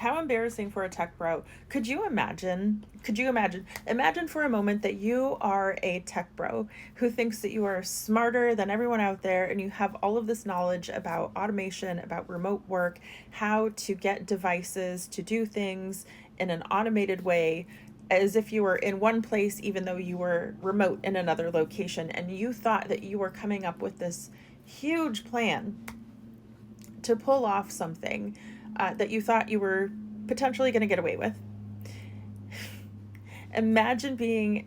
How embarrassing for a tech bro. Could you imagine? Imagine for a moment that you are a tech bro who thinks that you are smarter than everyone out there and you have all of this knowledge about automation, about remote work, how to get devices to do things in an automated way, as if you were in one place even though you were remote in another location, and you thought that you were coming up with this huge plan to pull off something that you thought you were potentially going to get away with. Imagine being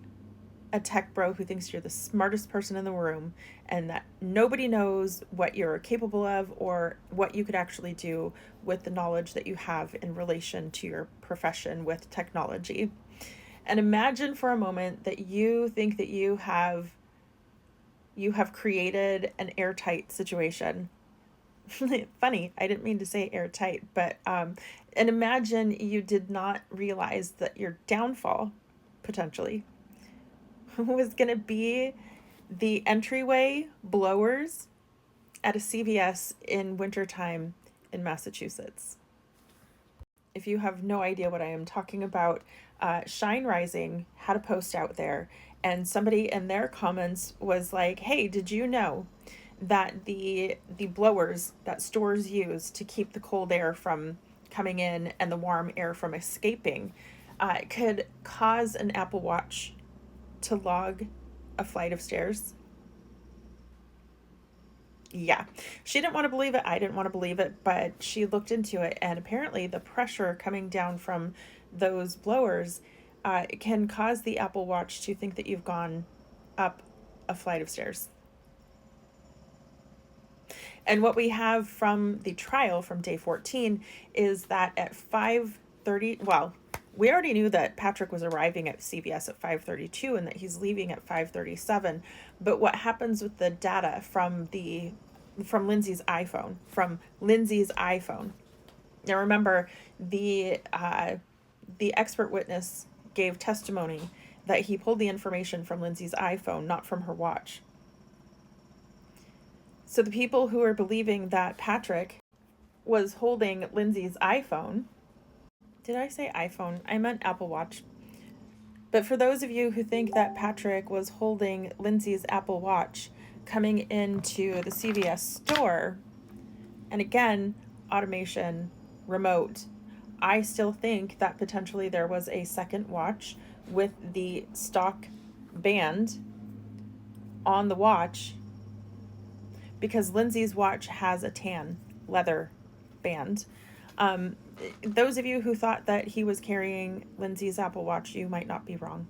a tech bro who thinks you're the smartest person in the room and that nobody knows what you're capable of or what you could actually do with the knowledge that you have in relation to your profession with technology. And imagine for a moment that you think that you have created an airtight situation. Funny, I didn't mean to say airtight, but and imagine you did not realize that your downfall, potentially, was going to be the entryway blowers at a CVS in wintertime in Massachusetts. If you have no idea what I am talking about, Shine Rising had a post out there, and somebody in their comments was like, "Hey, did you know that the blowers that stores use to keep the cold air from coming in and the warm air from escaping could cause an Apple Watch to log a flight of stairs?" Yeah, she didn't want to believe it. I didn't want to believe it, but she looked into it, and apparently the pressure coming down from those blowers can cause the Apple Watch to think that you've gone up a flight of stairs. And what we have from the trial from day 14 is that at 5:30, well, we already knew that Patrick was arriving at CVS at 5:32 and that he's leaving at 5:37. But what happens with the data from Lindsay's iPhone, Now remember, the expert witness gave testimony that he pulled the information from Lindsay's iPhone, not from her watch. So the people who are believing that Patrick was holding Lindsay's iPhone, did I say iPhone? I meant Apple Watch. But for those of you who think that Patrick was holding Lindsay's Apple Watch coming into the CVS store, and again, automation, remote, I still think that potentially there was a second watch with the stock band on the watch, because Lindsay's watch has a tan leather band. Those of you who thought that he was carrying Lindsay's Apple Watch, you might not be wrong.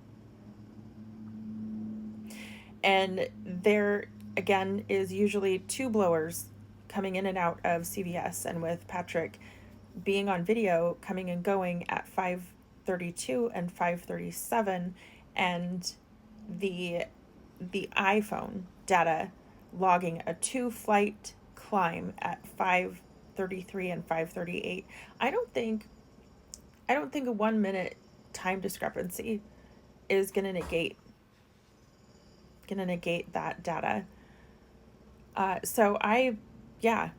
And there, again, is usually two blowers coming in and out of CVS, and with Patrick being on video coming and going at 5:32 and 5:37, and the iPhone data logging a 2-flight climb at 5:33 and 5:38. I don't think a 1 minute time discrepancy is going to negate that data. So yeah,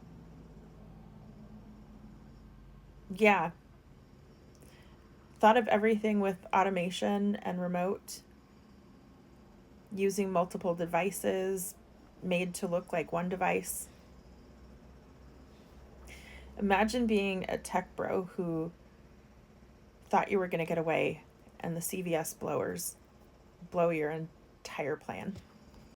thought of everything with automation and remote, using multiple devices made to look like one device. Imagine being a tech bro who thought you were going to get away and the CVS blowers blow your entire plan.